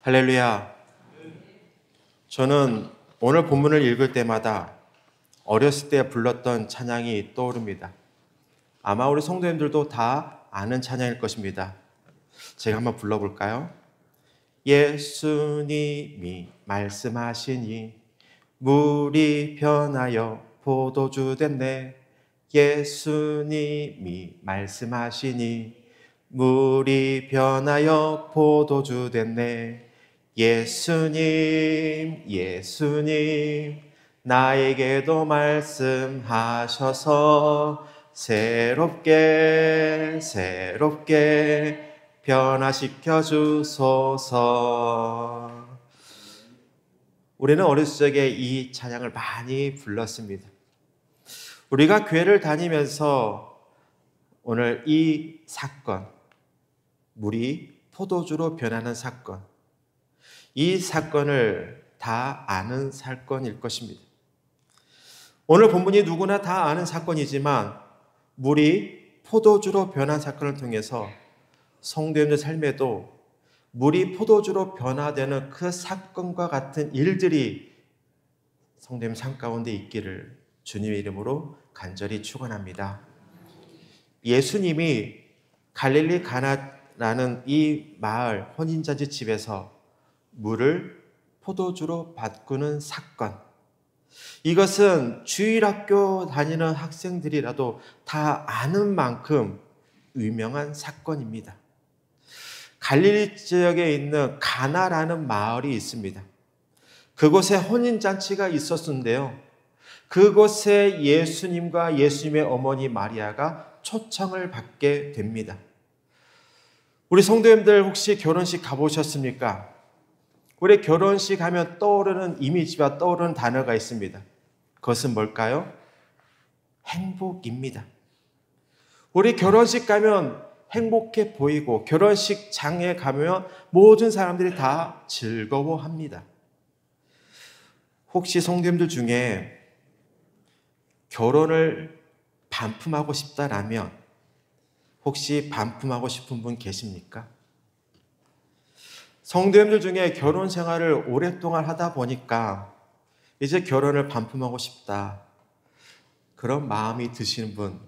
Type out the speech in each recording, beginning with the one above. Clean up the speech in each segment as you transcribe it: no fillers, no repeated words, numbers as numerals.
할렐루야. 저는 오늘 본문을 읽을 때마다 어렸을 때 불렀던 찬양이 떠오릅니다. 아마 우리 성도님들도 다 아는 찬양일 것입니다. 제가 한번 불러볼까요? 예수님이 말씀하시니 물이 변하여 포도주 됐네. 예수님이 말씀하시니 물이 변하여 포도주 됐네. 예수님 나에게도 말씀하셔서 새롭게 변화시켜 주소서. 우리는 어렸을 적에 이 찬양을 많이 불렀습니다. 우리가 교회를 다니면서 오늘 이 사건, 물이 포도주로 변하는 사건, 이 사건을 다 아는 사건일 것입니다. 오늘 본문이 누구나 다 아는 사건이지만 물이 포도주로 변한 사건을 통해서 성도님들 삶에도 물이 포도주로 변화되는 그 사건과 같은 일들이 성도님 삶 가운데 있기를 주님의 이름으로 간절히 축원합니다. 예수님이 갈릴리 가나라는 이 마을 혼인잔치 집에서 물을 포도주로 바꾸는 사건, 이것은 주일학교 다니는 학생들이라도 다 아는 만큼 유명한 사건입니다. 갈릴리 지역에 있는 가나라는 마을이 있습니다. 그곳에 혼인잔치가 있었는데요. 그곳에 예수님과 예수님의 어머니 마리아가 초청을 받게 됩니다. 우리 성도님들 혹시 결혼식 가보셨습니까? 우리 결혼식 하면 떠오르는 이미지와 떠오르는 단어가 있습니다. 그것은 뭘까요? 행복입니다. 우리 결혼식 가면 행복해 보이고 결혼식장에 가면 모든 사람들이 다 즐거워합니다. 혹시 성도님들 중에 결혼을 반품하고 싶다라면 혹시 반품하고 싶은 분 계십니까? 성도님들 중에 결혼 생활을 오랫동안 하다 보니까 이제 결혼을 반품하고 싶다, 그런 마음이 드시는 분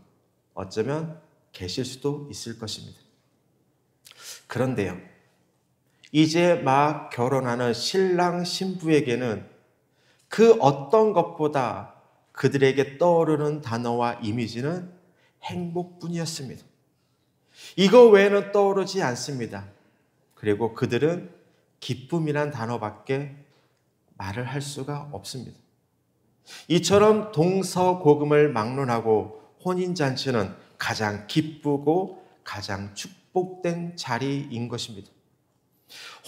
어쩌면 계실 수도 있을 것입니다. 그런데요, 이제 막 결혼하는 신랑 신부에게는 그 어떤 것보다 그들에게 떠오르는 단어와 이미지는 행복뿐이었습니다. 이거 외에는 떠오르지 않습니다. 그리고 그들은 기쁨이란 단어밖에 말을 할 수가 없습니다. 이처럼 동서고금을 막론하고 혼인잔치는 가장 기쁘고 가장 축복된 자리인 것입니다.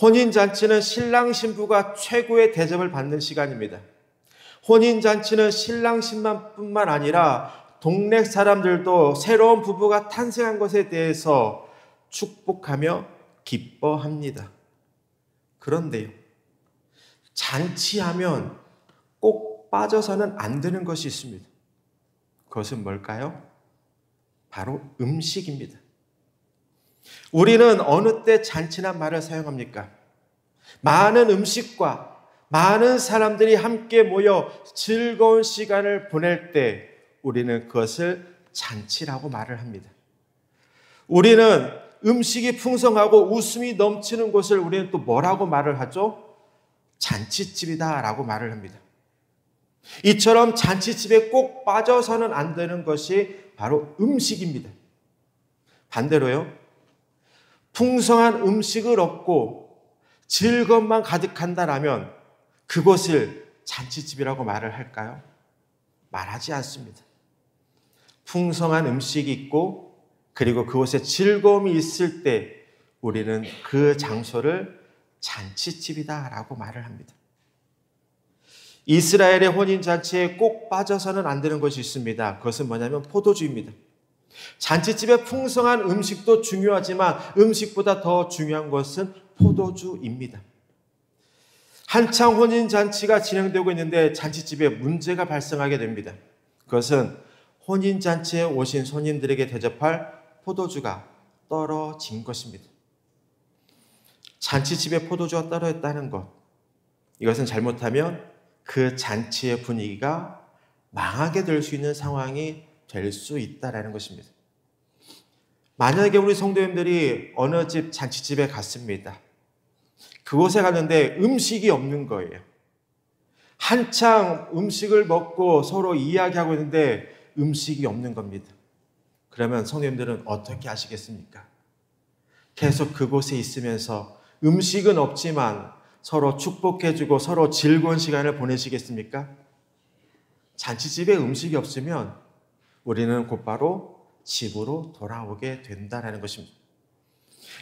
혼인잔치는 신랑 신부가 최고의 대접을 받는 시간입니다. 혼인잔치는 신랑 신부뿐만 아니라 동네 사람들도 새로운 부부가 탄생한 것에 대해서 축복하며 기뻐합니다. 그런데요, 잔치하면 꼭 빠져서는 안 되는 것이 있습니다. 그것은 뭘까요? 바로 음식입니다. 우리는 어느 때 잔치란 말을 사용합니까? 많은 음식과 많은 사람들이 함께 모여 즐거운 시간을 보낼 때 우리는 그것을 잔치라고 말을 합니다. 우리는 음식이 풍성하고 웃음이 넘치는 곳을 우리는 또 뭐라고 말을 하죠? 잔치집이다라고 말을 합니다. 이처럼 잔치집에 꼭 빠져서는 안 되는 것이 바로 음식입니다. 반대로요, 풍성한 음식을 얻고 즐거움만 가득한다라면 그곳을 잔치집이라고 말을 할까요? 말하지 않습니다. 풍성한 음식이 있고 그리고 그곳에 즐거움이 있을 때 우리는 그 장소를 잔치집이다라고 말을 합니다. 이스라엘의 혼인잔치에 꼭 빠져서는 안 되는 것이 있습니다. 그것은 뭐냐면 포도주입니다. 잔치집의 풍성한 음식도 중요하지만 음식보다 더 중요한 것은 포도주입니다. 한창 혼인잔치가 진행되고 있는데 잔치집에 문제가 발생하게 됩니다. 그것은 혼인잔치에 오신 손님들에게 대접할 포도주가 떨어진 것입니다. 잔치집에 포도주가 떨어졌다는 것, 이것은 잘못하면 그 잔치의 분위기가 망하게 될 수 있는 상황이 될 수 있다는 것입니다. 만약에 우리 성도님들이 어느 집 잔치집에 갔습니다. 그곳에 갔는데 음식이 없는 거예요. 한창 음식을 먹고 서로 이야기하고 있는데 음식이 없는 겁니다. 그러면 성도님들은 어떻게 하시겠습니까? 계속 그곳에 있으면서 음식은 없지만 서로 축복해주고 서로 즐거운 시간을 보내시겠습니까? 잔치집에 음식이 없으면 우리는 곧바로 집으로 돌아오게 된다는 것입니다.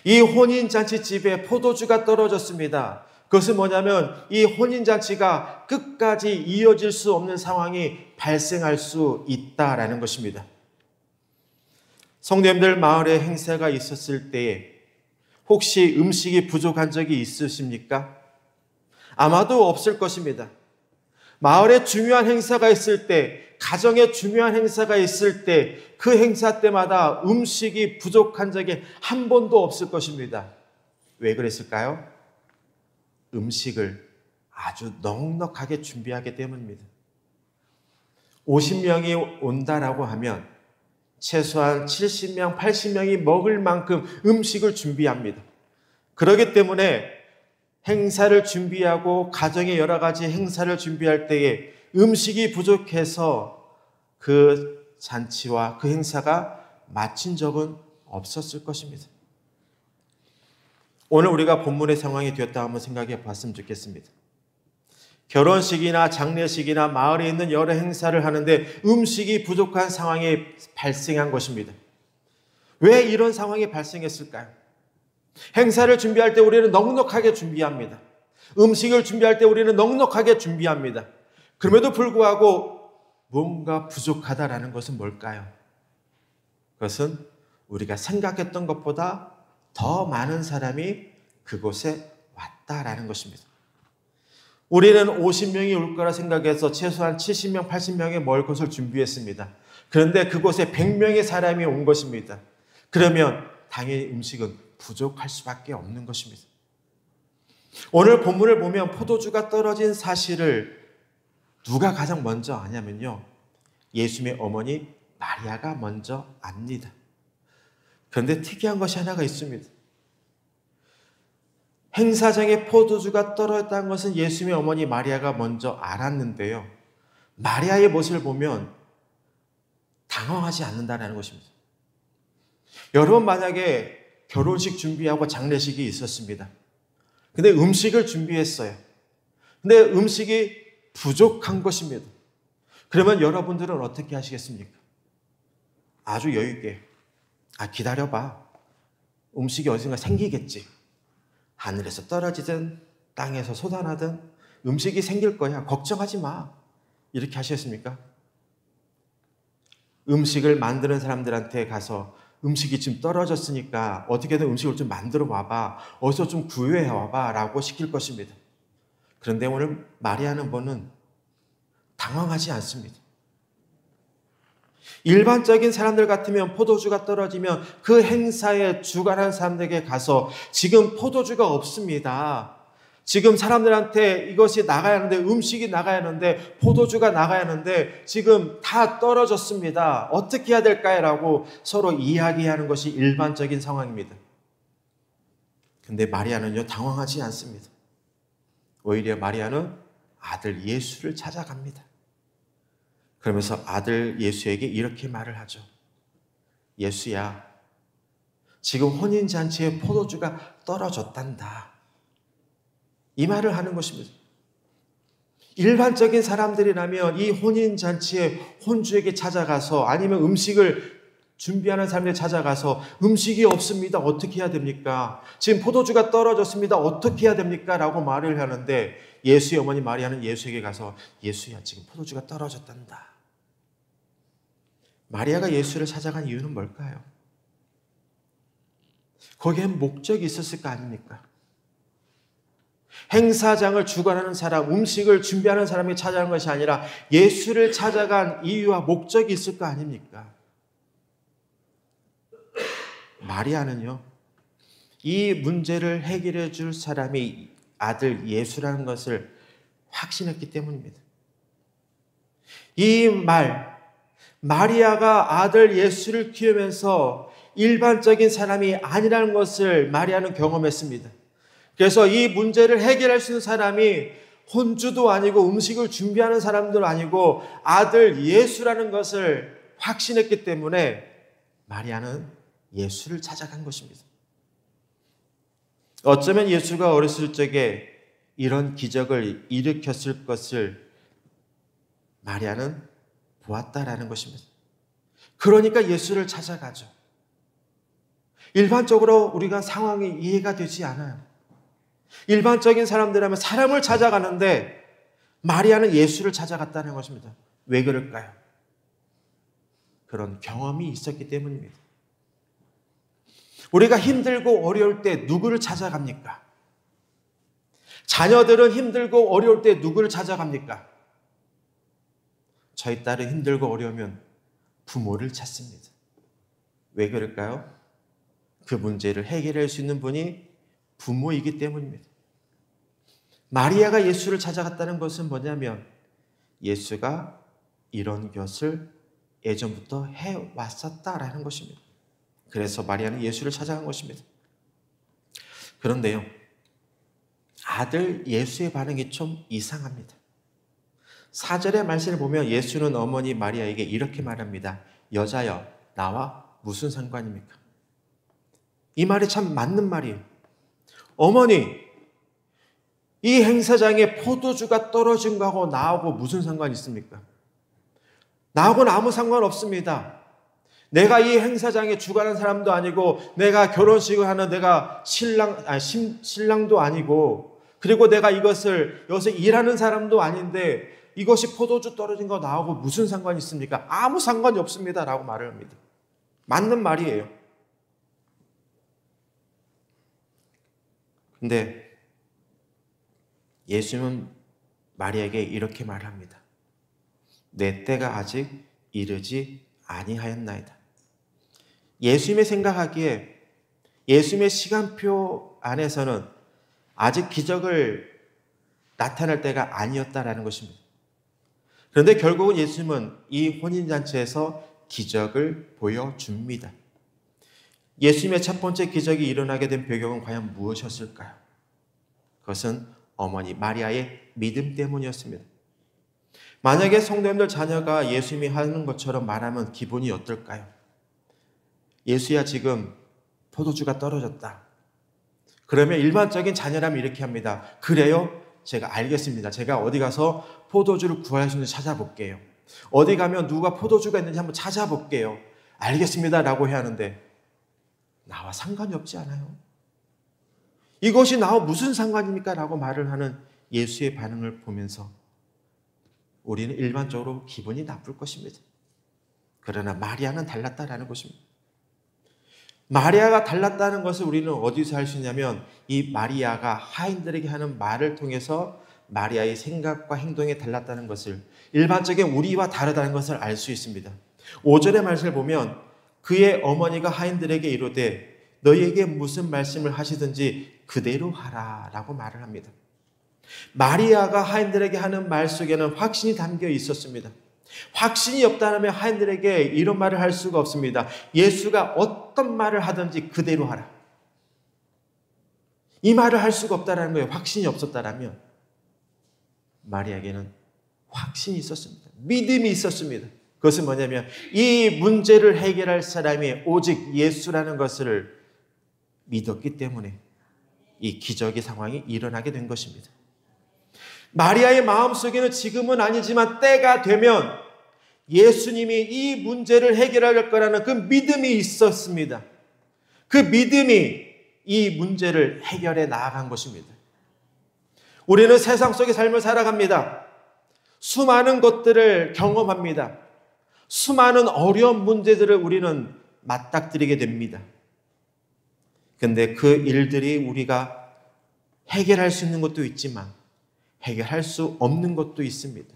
이 혼인잔치집에 포도주가 떨어졌습니다. 그것은 뭐냐면 이 혼인잔치가 끝까지 이어질 수 없는 상황이 발생할 수 있다라는 것입니다. 성도님들, 마을에 행사가 있었을 때에 혹시 음식이 부족한 적이 있으십니까? 아마도 없을 것입니다. 마을에 중요한 행사가 있을 때, 가정에 중요한 행사가 있을 때, 그 행사 때마다 음식이 부족한 적이 한 번도 없을 것입니다. 왜 그랬을까요? 음식을 아주 넉넉하게 준비하기 때문입니다. 50명이 온다라고 하면 최소한 70명, 80명이 먹을 만큼 음식을 준비합니다. 그렇기 때문에 행사를 준비하고 가정의 여러 가지 행사를 준비할 때에 음식이 부족해서 그 잔치와 그 행사가 마친 적은 없었을 것입니다. 오늘 우리가 본문의 상황이 되었다 한번 생각해 봤으면 좋겠습니다. 결혼식이나 장례식이나 마을에 있는 여러 행사를 하는데 음식이 부족한 상황이 발생한 것입니다. 왜 이런 상황이 발생했을까요? 행사를 준비할 때 우리는 넉넉하게 준비합니다. 음식을 준비할 때 우리는 넉넉하게 준비합니다. 그럼에도 불구하고 뭔가 부족하다라는 것은 뭘까요? 그것은 우리가 생각했던 것보다 더 많은 사람이 그곳에 왔다라는 것입니다. 우리는 50명이 올 거라 생각해서 최소한 70명, 80명이 먹을 것을 준비했습니다. 그런데 그곳에 100명의 사람이 온 것입니다. 그러면 당연히 음식은 부족할 수밖에 없는 것입니다. 오늘 본문을 보면 포도주가 떨어진 사실을 누가 가장 먼저 아냐면요, 예수님의 어머니 마리아가 먼저 압니다. 그런데 특이한 것이 하나가 있습니다. 행사장에 포도주가 떨어졌다는 것은 예수님의 어머니 마리아가 먼저 알았는데요, 마리아의 모습을 보면 당황하지 않는다는 것입니다. 여러분, 만약에 결혼식 준비하고 장례식이 있었습니다. 근데 음식을 준비했어요. 근데 음식이 부족한 것입니다. 그러면 여러분들은 어떻게 하시겠습니까? 아주 여유 있게, 기다려봐. 음식이 어딘가 생기겠지. 하늘에서 떨어지든 땅에서 솟아나든 음식이 생길 거야. 걱정하지 마. 이렇게 하시겠습니까? 음식을 만드는 사람들한테 가서 음식이 지금 떨어졌으니까 어떻게든 음식을 좀 만들어 와봐. 어디서 좀 구해해 와봐. 라고 시킬 것입니다. 그런데 오늘 마리아는 보는 당황하지 않습니다. 일반적인 사람들 같으면 포도주가 떨어지면 그 행사에 주관하는 사람들에게 가서 지금 포도주가 없습니다. 지금 사람들한테 이것이 나가야 하는데, 음식이 나가야 하는데, 포도주가 나가야 하는데 지금 다 떨어졌습니다. 어떻게 해야 될까요? 라고 서로 이야기하는 것이 일반적인 상황입니다. 근데 마리아는요, 당황하지 않습니다. 오히려 마리아는 아들 예수를 찾아갑니다. 그러면서 아들 예수에게 이렇게 말을 하죠. 예수야, 지금 혼인잔치에 포도주가 떨어졌단다. 이 말을 하는 것입니다. 일반적인 사람들이라면 이 혼인잔치에 혼주에게 찾아가서, 아니면 음식을 준비하는 사람들 찾아가서 음식이 없습니다. 어떻게 해야 됩니까? 지금 포도주가 떨어졌습니다. 어떻게 해야 됩니까? 라고 말을 하는데 예수의 어머니 마리아는 예수에게 가서 예수야, 지금 포도주가 떨어졌단다. 마리아가 예수를 찾아간 이유는 뭘까요? 거기엔 목적이 있었을 거 아닙니까? 행사장을 주관하는 사람, 음식을 준비하는 사람이 찾아간 것이 아니라 예수를 찾아간 이유와 목적이 있을 거 아닙니까? 마리아는요, 이 문제를 해결해 줄 사람이 아들 예수라는 것을 확신했기 때문입니다. 이 마리아가 아들 예수를 키우면서 일반적인 사람이 아니라는 것을 마리아는 경험했습니다. 그래서 이 문제를 해결할 수 있는 사람이 혼주도 아니고 음식을 준비하는 사람도 아니고 아들 예수라는 것을 확신했기 때문에 마리아는 예수를 찾아간 것입니다. 어쩌면 예수가 어렸을 적에 이런 기적을 일으켰을 것을 마리아는 보았다라는 것입니다. 그러니까 예수를 찾아가죠. 일반적으로 우리가 상황이 이해가 되지 않아요. 일반적인 사람들이라면 사람을 찾아가는데 마리아는 예수를 찾아갔다는 것입니다. 왜 그럴까요? 그런 경험이 있었기 때문입니다. 우리가 힘들고 어려울 때 누구를 찾아갑니까? 자녀들은 힘들고 어려울 때 누구를 찾아갑니까? 저희 딸은 힘들고 어려우면 부모를 찾습니다. 왜 그럴까요? 그 문제를 해결할 수 있는 분이 부모이기 때문입니다. 마리아가 예수를 찾아갔다는 것은 뭐냐면 예수가 이런 것을 예전부터 해왔었다라는 것입니다. 그래서 마리아는 예수를 찾아간 것입니다. 그런데요, 아들 예수의 반응이 좀 이상합니다. 4절의 말씀을 보면 예수는 어머니 마리아에게 이렇게 말합니다. 여자여, 나와 무슨 상관입니까? 이 말이 참 맞는 말이에요. 어머니, 이 행사장에 포도주가 떨어진 거하고 나하고 무슨 상관이 있습니까? 나하고는 아무 상관 없습니다. 내가 이 행사장에 주관하는 사람도 아니고 내가 결혼식을 하는 내가 신랑도 아니고 그리고 내가 이것을 여기서 일하는 사람도 아닌데 이것이 포도주 떨어진 거 나하고 무슨 상관이 있습니까? 아무 상관이 없습니다. 라고 말을 합니다. 맞는 말이에요. 근데 예수님은 마리아에게 이렇게 말합니다. 내 때가 아직 이르지 아니하였나이다. 예수님의 생각하기에 예수님의 시간표 안에서는 아직 기적을 나타날 때가 아니었다라는 것입니다. 그런데 결국은 예수님은 이 혼인잔치에서 기적을 보여줍니다. 예수님의 첫 번째 기적이 일어나게 된 배경은 과연 무엇이었을까요? 그것은 어머니 마리아의 믿음 때문이었습니다. 만약에 성도님들 자녀가 예수님이 하는 것처럼 말하면 기분이 어떨까요? 예수야, 지금 포도주가 떨어졌다. 그러면 일반적인 자녀라면 이렇게 합니다. 그래요? 제가 알겠습니다. 제가 어디 가서 포도주를 구할 수 있는지 찾아볼게요. 어디 가면 누가 포도주가 있는지 한번 찾아볼게요. 알겠습니다. 라고 해야 하는데 나와 상관이 없지 않아요? 이것이 나와 무슨 상관입니까? 라고 말을 하는 예수의 반응을 보면서 우리는 일반적으로 기분이 나쁠 것입니다. 그러나 마리아는 달랐다라는 것입니다. 마리아가 달랐다는 것을 우리는 어디서 알 수 있냐면 이 마리아가 하인들에게 하는 말을 통해서 마리아의 생각과 행동이 달랐다는 것을 일반적인 우리와 다르다는 것을 알 수 있습니다. 5절의 말씀을 보면 그의 어머니가 하인들에게 이르되 너희에게 무슨 말씀을 하시든지 그대로 하라 라고 말을 합니다. 마리아가 하인들에게 하는 말 속에는 확신이 담겨 있었습니다. 확신이 없다면 하인들에게 이런 말을 할 수가 없습니다. 예수가 어떤 말을 하든지 그대로 하라. 이 말을 할 수가 없다는 거예요. 확신이 없었다면 마리아에게는 확신이 있었습니다. 믿음이 있었습니다. 그것은 뭐냐면 이 문제를 해결할 사람이 오직 예수라는 것을 믿었기 때문에 이 기적의 상황이 일어나게 된 것입니다. 마리아의 마음속에는 지금은 아니지만 때가 되면 예수님이 이 문제를 해결할 거라는 그 믿음이 있었습니다. 그 믿음이 이 문제를 해결해 나아간 것입니다. 우리는 세상 속의 삶을 살아갑니다. 수많은 것들을 경험합니다. 수많은 어려운 문제들을 우리는 맞닥뜨리게 됩니다. 그런데 그 일들이 우리가 해결할 수 있는 것도 있지만 해결할 수 없는 것도 있습니다.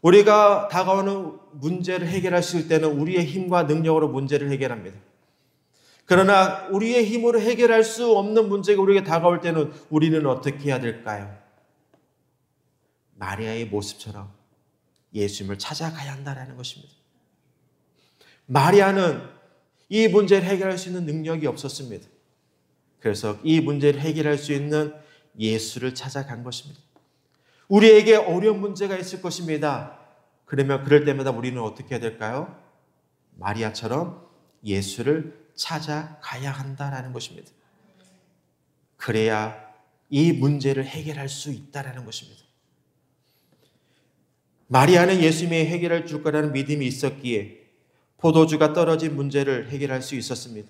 우리가 다가오는 문제를 해결할 수 있을 때는 우리의 힘과 능력으로 문제를 해결합니다. 그러나 우리의 힘으로 해결할 수 없는 문제가 우리에게 다가올 때는 우리는 어떻게 해야 될까요? 마리아의 모습처럼 예수님을 찾아가야 한다는 것입니다. 마리아는 이 문제를 해결할 수 있는 능력이 없었습니다. 그래서 이 문제를 해결할 수 있는 예수를 찾아간 것입니다. 우리에게 어려운 문제가 있을 것입니다. 그러면 그럴 때마다 우리는 어떻게 해야 될까요? 마리아처럼 예수를 찾아가야 한다는 것입니다. 그래야 이 문제를 해결할 수 있다는 것입니다. 마리아는 예수님이 해결해 줄 거라는 믿음이 있었기에 포도주가 떨어진 문제를 해결할 수 있었습니다.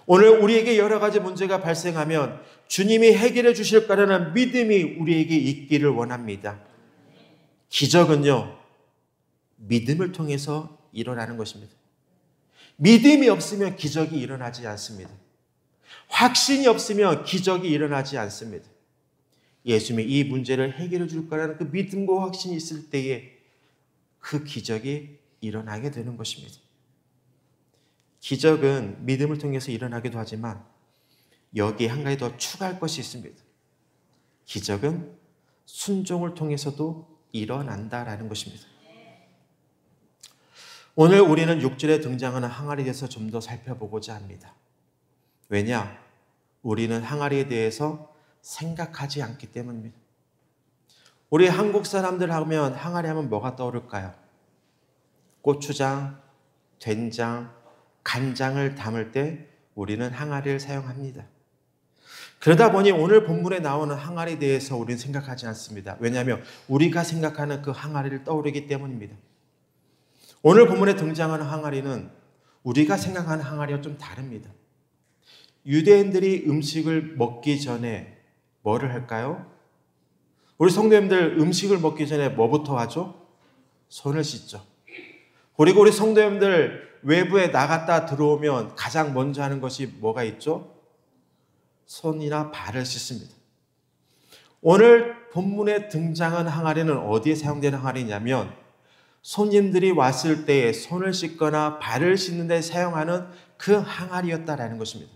오늘 우리에게 여러 가지 문제가 발생하면 주님이 해결해 주실 거라는 믿음이 우리에게 있기를 원합니다. 기적은요, 믿음을 통해서 일어나는 것입니다. 믿음이 없으면 기적이 일어나지 않습니다. 확신이 없으면 기적이 일어나지 않습니다. 예수님이 이 문제를 해결해 줄 거라는 그 믿음과 확신이 있을 때에 그 기적이 일어나게 되는 것입니다. 기적은 믿음을 통해서 일어나기도 하지만 여기에 한 가지 더 추가할 것이 있습니다. 기적은 순종을 통해서도 일어난다라는 것입니다. 오늘 우리는 6절에 등장하는 항아리에 대해서 좀 더 살펴보고자 합니다. 왜냐? 우리는 항아리에 대해서 생각하지 않기 때문입니다. 우리 한국 사람들 하면 항아리 하면 뭐가 떠오를까요? 고추장, 된장, 간장을 담을 때 우리는 항아리를 사용합니다. 그러다 보니 오늘 본문에 나오는 항아리에 대해서 우리는 생각하지 않습니다. 왜냐하면 우리가 생각하는 그 항아리를 떠오르기 때문입니다. 오늘 본문에 등장하는 항아리는 우리가 생각하는 항아리와 좀 다릅니다. 유대인들이 음식을 먹기 전에 뭐를 할까요? 우리 성도님들 음식을 먹기 전에 뭐부터 하죠? 손을 씻죠. 그리고 우리 성도님들 외부에 나갔다 들어오면 가장 먼저 하는 것이 뭐가 있죠? 손이나 발을 씻습니다. 오늘 본문에 등장한 항아리는 어디에 사용되는 항아리냐면 손님들이 왔을 때에 손을 씻거나 발을 씻는 데 사용하는 그 항아리였다라는 것입니다.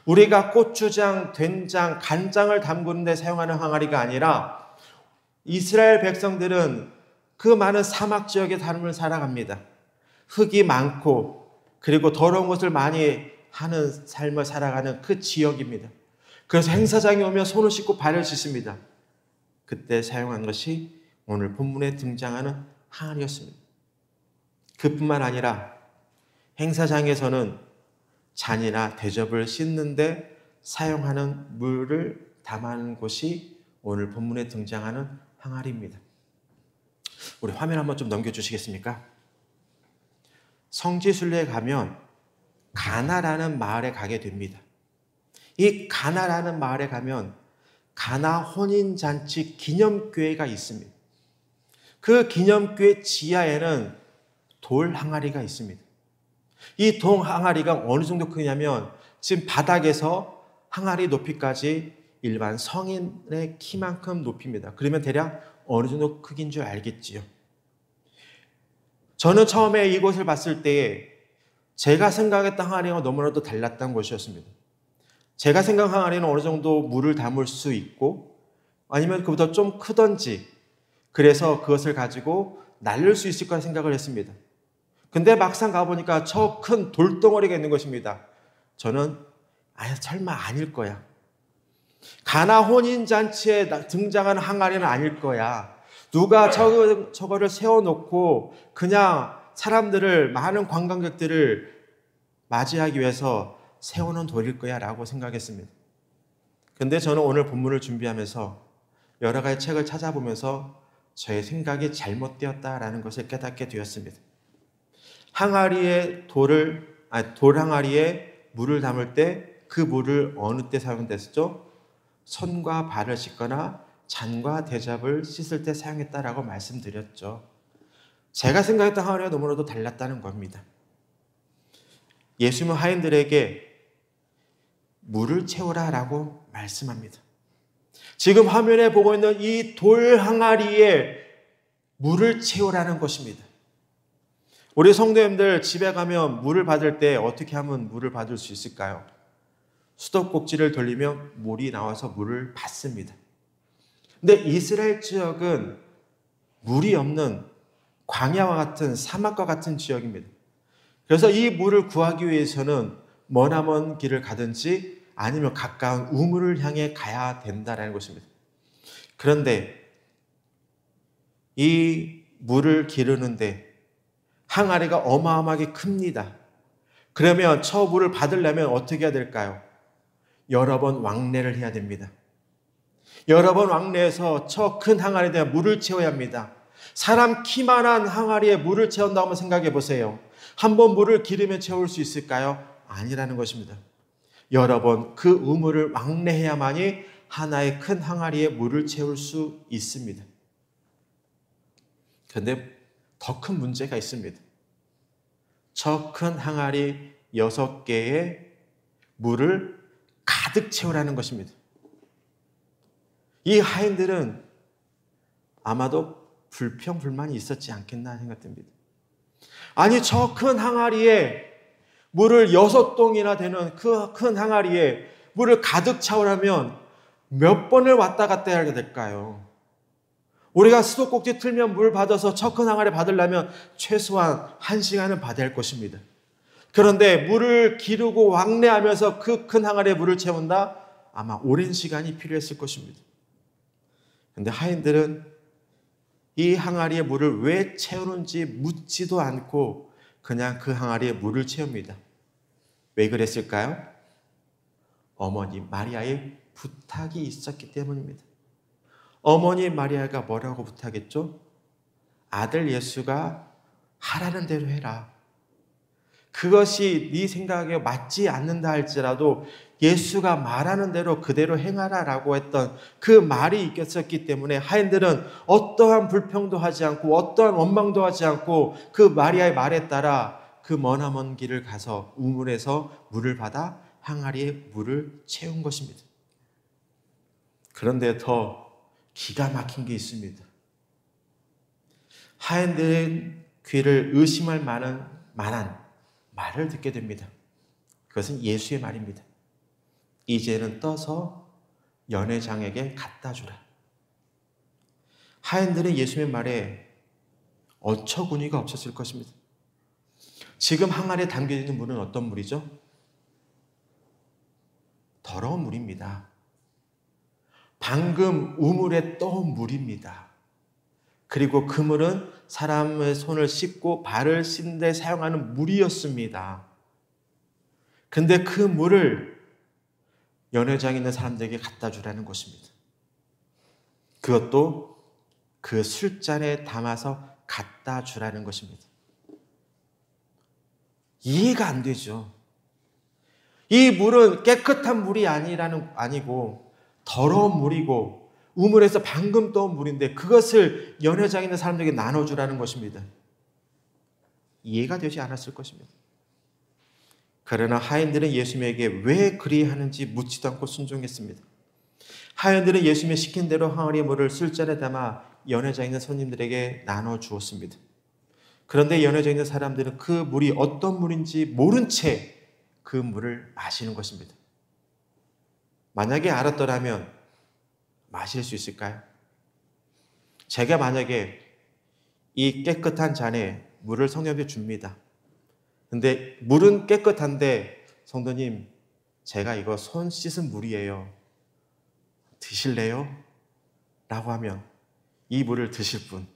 우리가 고추장, 된장, 간장을 담그는 데 사용하는 항아리가 아니라 이스라엘 백성들은 그 많은 사막 지역의 삶을 살아갑니다. 흙이 많고 그리고 더러운 것을 많이 하는 삶을 살아가는 그 지역입니다. 그래서 행사장에 오면 손을 씻고 발을 씻습니다. 그때 사용한 것이 오늘 본문에 등장하는 항아리였습니다. 그뿐만 아니라 행사장에서는 잔이나 대접을 씻는데 사용하는 물을 담는 곳이 오늘 본문에 등장하는 항아리입니다. 우리 화면 한번 좀 넘겨주시겠습니까? 성지순례에 가면 가나라는 마을에 가게 됩니다. 이 가나라는 마을에 가면 가나 혼인잔치 기념교회가 있습니다. 그 기념교회 지하에는 돌 항아리가 있습니다. 이 돌 항아리가 어느 정도 크냐면 지금 바닥에서 항아리 높이까지 일반 성인의 키만큼 높입니다. 그러면 대략 어느 정도 크기인 줄 알겠지요. 저는 처음에 이곳을 봤을 때에 제가 생각했던 항아리와 너무나도 달랐던 것이었습니다. 제가 생각한 항아리는 어느 정도 물을 담을 수 있고 아니면 그보다 좀 크던지 그래서 그것을 가지고 날릴 수 있을 거라 생각을 했습니다. 근데 막상 가보니까 저 큰 돌덩어리가 있는 것입니다. 저는 설마 아닐 거야. 가나 혼인잔치에 등장하는 항아리는 아닐 거야. 누가 저거를 세워놓고 그냥 사람들을 많은 관광객들을 맞이하기 위해서 세우는 돌일 거야 라고 생각했습니다. 근데 저는 오늘 본문을 준비하면서 여러 가지 책을 찾아보면서 저의 생각이 잘못되었다라는 것을 깨닫게 되었습니다. 돌 항아리에 물을 담을 때 그 물을 어느 때 사용됐었죠? 손과 발을 씻거나 잔과 대접을 씻을 때 사용했다라고 말씀드렸죠. 제가 생각했던 항아리와 너무나도 달랐다는 겁니다. 예수님은 하인들에게 물을 채우라라고 말씀합니다. 지금 화면에 보고 있는 이 돌 항아리에 물을 채우라는 것입니다. 우리 성도님들 집에 가면 물을 받을 때 어떻게 하면 물을 받을 수 있을까요? 수도꼭지를 돌리면 물이 나와서 물을 받습니다. 근데 이스라엘 지역은 물이 없는 광야와 같은 사막과 같은 지역입니다. 그래서 이 물을 구하기 위해서는 머나먼 길을 가든지 아니면 가까운 우물을 향해 가야 된다는 것입니다. 그런데 이 물을 기르는데 항아리가 어마어마하게 큽니다. 그러면 저 물을 받으려면 어떻게 해야 될까요? 여러 번 왕래를 해야 됩니다. 여러 번 왕래해서 저 큰 항아리에 물을 채워야 합니다. 사람 키만한 항아리에 물을 채운다고 한번 생각해 보세요. 한 번 물을 기르면 채울 수 있을까요? 아니라는 것입니다. 여러 번 그 우물을 왕래해야만이 하나의 큰 항아리에 물을 채울 수 있습니다. 그런데 더 큰 문제가 있습니다. 저 큰 항아리 6개의 물을 가득 채우라는 것입니다. 이 하인들은 아마도 불평불만이 있었지 않겠나 생각됩니다. 아니, 저 큰 항아리에 물을 6동이나 되는 그 큰 항아리에 물을 가득 채우려면 몇 번을 왔다 갔다 해야 될까요? 우리가 수도꼭지 틀면 물 받아서 저 큰 항아리 받으려면 최소한 1시간은 받아야 할 것입니다. 그런데 물을 기르고 왕래하면서 그 큰 항아리에 물을 채운다? 아마 오랜 시간이 필요했을 것입니다. 그런데 하인들은 이 항아리에 물을 왜 채우는지 묻지도 않고 그냥 그 항아리에 물을 채웁니다. 왜 그랬을까요? 어머니 마리아의 부탁이 있었기 때문입니다. 어머니 마리아가 뭐라고 부탁했죠? 아들 예수가 하라는 대로 해라. 그것이 네 생각에 맞지 않는다 할지라도 예수가 말하는 대로 그대로 행하라라고 했던 그 말이 있었기 때문에 하인들은 어떠한 불평도 하지 않고 어떠한 원망도 하지 않고 그 마리아의 말에 따라 그 머나먼 길을 가서 우물에서 물을 받아 항아리에 물을 채운 것입니다. 그런데 더 기가 막힌 게 있습니다. 하인들은 귀를 의심할 만한 말을 듣게 됩니다. 그것은 예수의 말입니다. 이제는 떠서 연회장에게 갖다 주라. 하인들은 예수의 말에 어처구니가 없었을 것입니다. 지금 항아리에 담겨 있는 물은 어떤 물이죠? 더러운 물입니다. 방금 우물에 떠온 물입니다. 그리고 그 물은 사람의 손을 씻고 발을 씻는 데 사용하는 물이었습니다. 근데 그 물을 연회장에 있는 사람들에게 갖다 주라는 것입니다. 그것도 그 술잔에 담아서 갖다 주라는 것입니다. 이해가 안 되죠. 이 물은 깨끗한 물이 아니고 더러운 물이고 우물에서 방금 떠온 물인데 그것을 연회장에 있는 사람들에게 나눠주라는 것입니다. 이해가 되지 않았을 것입니다. 그러나 하인들은 예수님에게 왜 그리하는지 묻지도 않고 순종했습니다. 하인들은 예수님이 시킨 대로 항아리의 물을 술잔에 담아 연회장에 있는 손님들에게 나눠주었습니다. 그런데 연회장에 있는 사람들은 그 물이 어떤 물인지 모른 채 그 물을 마시는 것입니다. 만약에 알았더라면 마실 수 있을까요? 제가 만약에 이 깨끗한 잔에 물을 성령님께 줍니다. 근데 물은 깨끗한데 성도님 제가 이거 손 씻은 물이에요. 드실래요? 라고 하면 이 물을 드실 분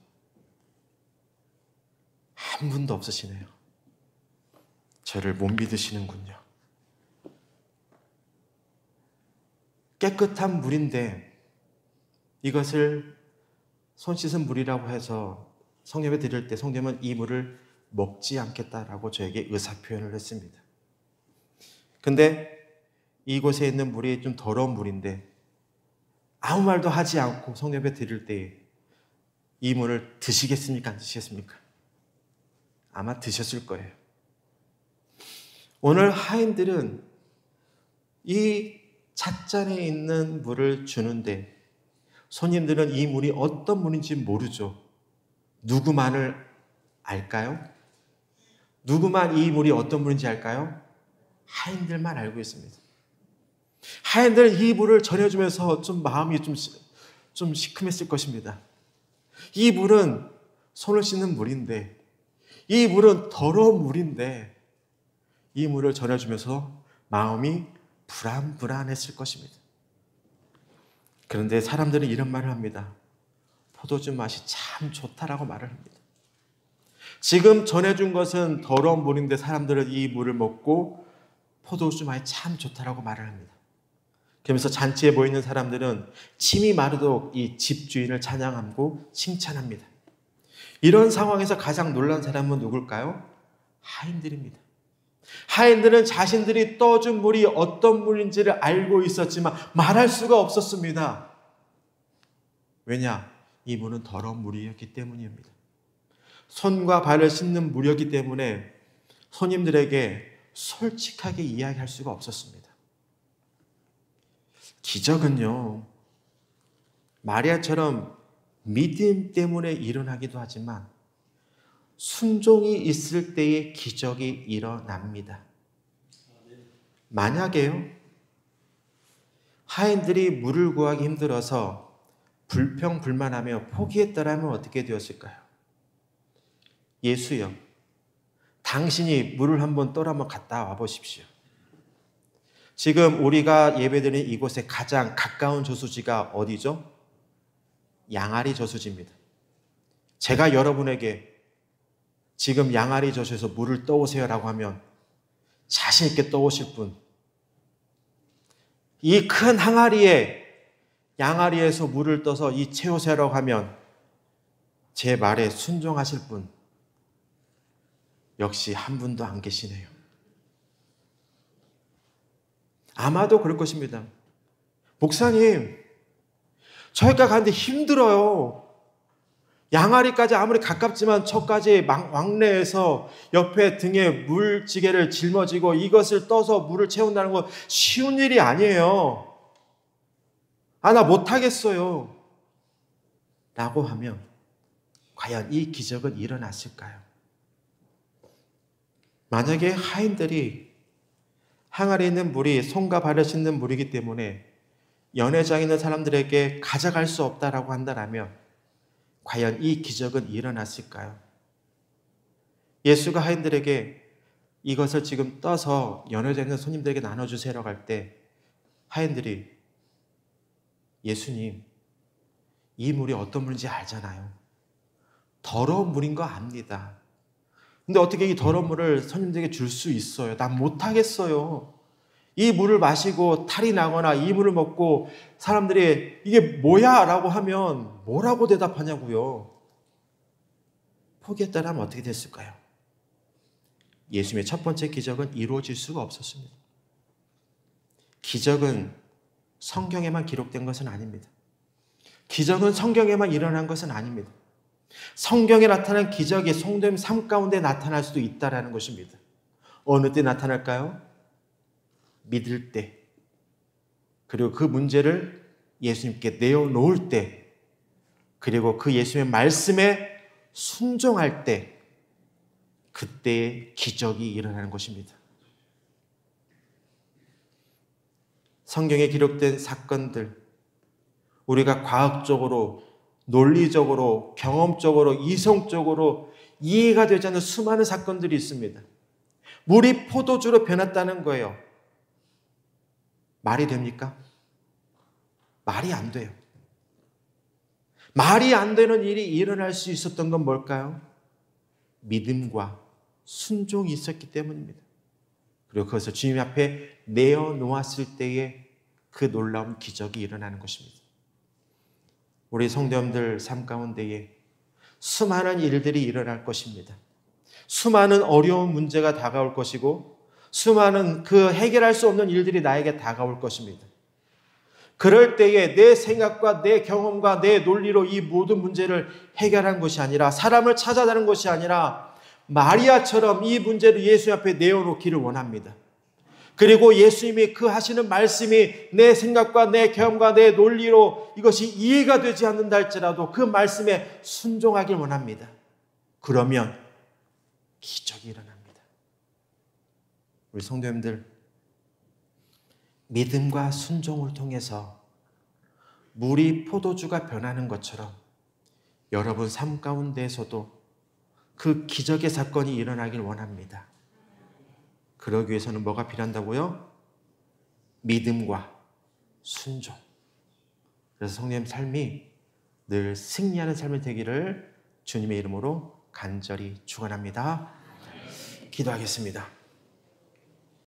한 분도 없으시네요. 저를 못 믿으시는군요. 깨끗한 물인데 이것을 손 씻은 물이라고 해서 성령에 드릴 때 성령은 이 물을 먹지 않겠다라고 저에게 의사표현을 했습니다. 근데 이곳에 있는 물이 좀 더러운 물인데 아무 말도 하지 않고 성령에 드릴 때 이 물을 드시겠습니까? 안 드시겠습니까? 아마 드셨을 거예요. 오늘 하인들은 이 찻잔에 있는 물을 주는데 손님들은 이 물이 어떤 물인지 모르죠. 누구만을 알까요? 누구만 이 물이 어떤 물인지 알까요? 하인들만 알고 있습니다. 하인들은 이 물을 전해주면서 좀 마음이 좀 시큼했을 것입니다. 이 물은 손을 씻는 물인데, 이 물은 더러운 물인데, 이 물을 전해주면서 마음이 불안했을 것입니다. 그런데 사람들은 이런 말을 합니다. 포도주 맛이 참 좋다라고 말을 합니다. 지금 전해준 것은 더러운 물인데 사람들은 이 물을 먹고 포도주 맛이 참 좋다라고 말을 합니다. 그러면서 잔치에 모이는 사람들은 침이 마르도록 이 집주인을 찬양하고 칭찬합니다. 이런 상황에서 가장 놀란 사람은 누굴까요? 하인들입니다. 하인들은 자신들이 떠준 물이 어떤 물인지를 알고 있었지만 말할 수가 없었습니다. 왜냐? 이 물은 더러운 물이었기 때문입니다. 손과 발을 씻는 물이었기 때문에 손님들에게 솔직하게 이야기할 수가 없었습니다. 기적은요, 마리아처럼 믿음 때문에 일어나기도 하지만 순종이 있을 때의 기적이 일어납니다. 만약에요, 하인들이 물을 구하기 힘들어서 불평불만하며 포기했더라면 어떻게 되었을까요? 예수여, 당신이 물을 한번 떠러 한번 갔다 와 보십시오. 지금 우리가 예배드리는 이곳에 가장 가까운 저수지가 어디죠? 양아리 저수지입니다. 제가 여러분에게 지금 양아리 저수지에서 물을 떠오세요라고 하면 자신 있게 떠오실 분, 이 큰 항아리에 양아리에서 물을 떠서 이 채우세요라고 하면 제 말에 순종하실 분, 역시 한 분도 안 계시네요. 아마도 그럴 것입니다. 목사님, 저희가 가는데 힘들어요. 양아리까지 아무리 가깝지만 저까지 왕래해서 옆에 등에 물지개를 짊어지고 이것을 떠서 물을 채운다는 건 쉬운 일이 아니에요. 나 못하겠어요. 라고 하면 과연 이 기적은 일어났을까요? 만약에 하인들이 항아리에 있는 물이 손과 발을 씻는 물이기 때문에 연회장에 있는 사람들에게 가져갈 수 없다라고 한다면 과연 이 기적은 일어났을까요? 예수가 하인들에게 이것을 지금 떠서 연회장에 있는 손님들에게 나눠주세요라고 할 때 하인들이 예수님, 이 물이 어떤 물인지 알잖아요. 더러운 물인 거 압니다. 근데 어떻게 이 더러운 물을 손님들에게 줄 수 있어요? 난 못하겠어요. 이 물을 마시고 탈이 나거나 이 물을 먹고 사람들이 이게 뭐야? 라고 하면 뭐라고 대답하냐고요? 포기했다면 어떻게 됐을까요? 예수님의 첫 번째 기적은 이루어질 수가 없었습니다. 기적은 성경에만 기록된 것은 아닙니다. 기적은 성경에만 일어난 것은 아닙니다. 성경에 나타난 기적이 성도의 삶 가운데 나타날 수도 있다는 것입니다. 어느 때 나타날까요? 믿을 때, 그리고 그 문제를 예수님께 내어놓을 때, 그리고 그 예수님의 말씀에 순종할 때, 그때의 기적이 일어나는 것입니다. 성경에 기록된 사건들, 우리가 과학적으로, 논리적으로, 경험적으로, 이성적으로 이해가 되지 않는 수많은 사건들이 있습니다. 물이 포도주로 변했다는 거예요. 말이 됩니까? 말이 안 돼요. 말이 안 되는 일이 일어날 수 있었던 건 뭘까요? 믿음과 순종이 있었기 때문입니다. 그리고 그것을 주님 앞에 내어놓았을 때에 그 놀라운 기적이 일어나는 것입니다. 우리 성도님들 삶 가운데에 수많은 일들이 일어날 것입니다. 수많은 어려운 문제가 다가올 것이고 수많은 그 해결할 수 없는 일들이 나에게 다가올 것입니다. 그럴 때에 내 생각과 내 경험과 내 논리로 이 모든 문제를 해결한 것이 아니라 사람을 찾아다는 것이 아니라 마리아처럼 이 문제를 예수 앞에 내어놓기를 원합니다. 그리고 예수님이 그 하시는 말씀이 내 생각과 내 경험과 내 논리로 이것이 이해가 되지 않는다 할지라도 그 말씀에 순종하길 원합니다. 그러면 기적이 일어납니다. 우리 성도님들, 믿음과 순종을 통해서 물이 포도주가 변하는 것처럼 여러분 삶 가운데에서도 그 기적의 사건이 일어나길 원합니다. 그러기 위해서는 뭐가 필요한다고요? 믿음과 순종. 그래서 성도님 삶이 늘 승리하는 삶이 되기를 주님의 이름으로 간절히 축원합니다. 기도하겠습니다.